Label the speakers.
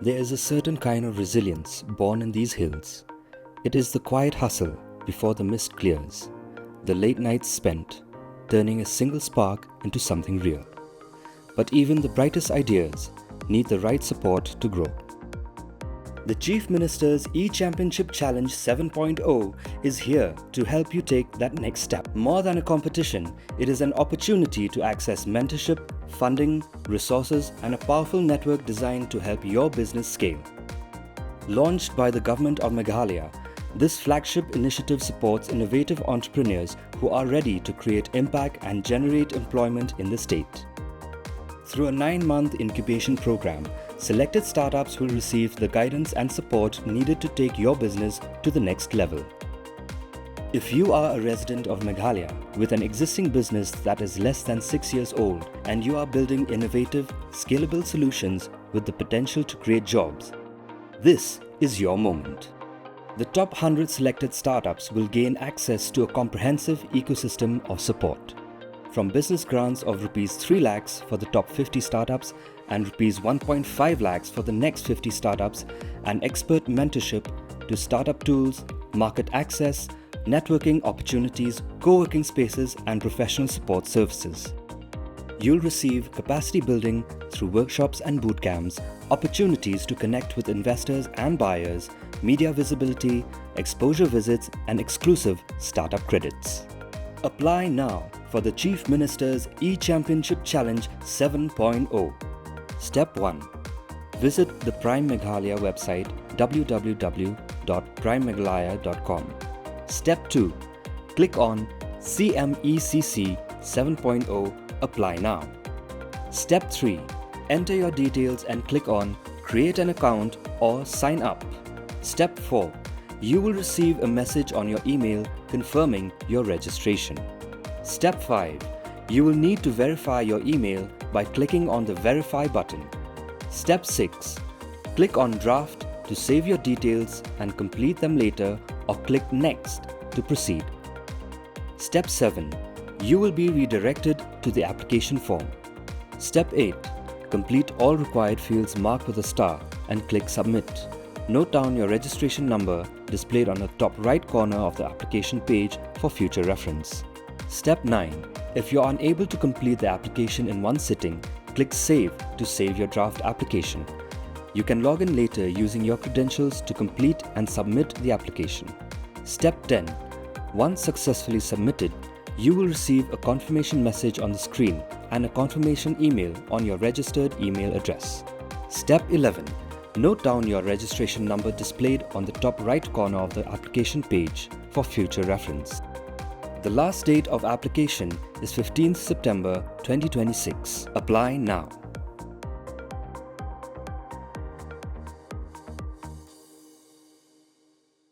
Speaker 1: There is a certain kind of resilience born in these hills. It is the quiet hustle before the mist clears, the late nights spent, turning a single spark into something real. But even the brightest ideas need the right support to grow. The Chief Minister's E-Championship Challenge 7.0 is here to help you take that next step. More than a competition, it is an opportunity to access mentorship, funding, resources, and a powerful network designed to help your business scale. Launched by the Government of Meghalaya, this flagship initiative supports innovative entrepreneurs who are ready to create impact and generate employment in the state. Through a 9-month incubation program, selected startups will receive the guidance and support needed to take your business to the next level. If you are a resident of Meghalaya with an existing business that is less than 6 years old and you are building innovative, scalable solutions with the potential to create jobs, this is your moment. The top 100 selected startups will gain access to a comprehensive ecosystem of support. From business grants of Rs 3 lakhs for the top 50 startups and Rs 1.5 lakhs for the next 50 startups, and expert mentorship to startup tools, market access, networking opportunities, co-working spaces, and professional support services. You'll receive capacity building through workshops and bootcamps, opportunities to connect with investors and buyers, media visibility, exposure visits, and exclusive startup credits. Apply now for the Chief Minister's E-Championship Challenge 7.0. Step 1. Visit the Prime Meghalaya website www.primemeghalaya.com. Step 2. Click on CMECC 7.0 Apply Now. Step 3. Enter your details and click on Create an account or Sign up. Step 4. You will receive a message on your email confirming your registration. Step 5. You will need to verify your email by clicking on the Verify button. Step 6. Click on Draft to save your details and complete them later, or click Next to proceed. Step 7. You will be redirected to the application form. Step 8. Complete all required fields marked with a star and click Submit. Note down your registration number displayed on the top right corner of the application page for future reference. Step 9. If you are unable to complete the application in one sitting, click Save to save your draft application. You can log in later using your credentials to complete and submit the application. Step 10. Once successfully submitted, you will receive a confirmation message on the screen and a confirmation email on your registered email address. Step 11. Note down your registration number displayed on the top right corner of the application page for future reference. The last date of application is 15th September 2026. Apply now.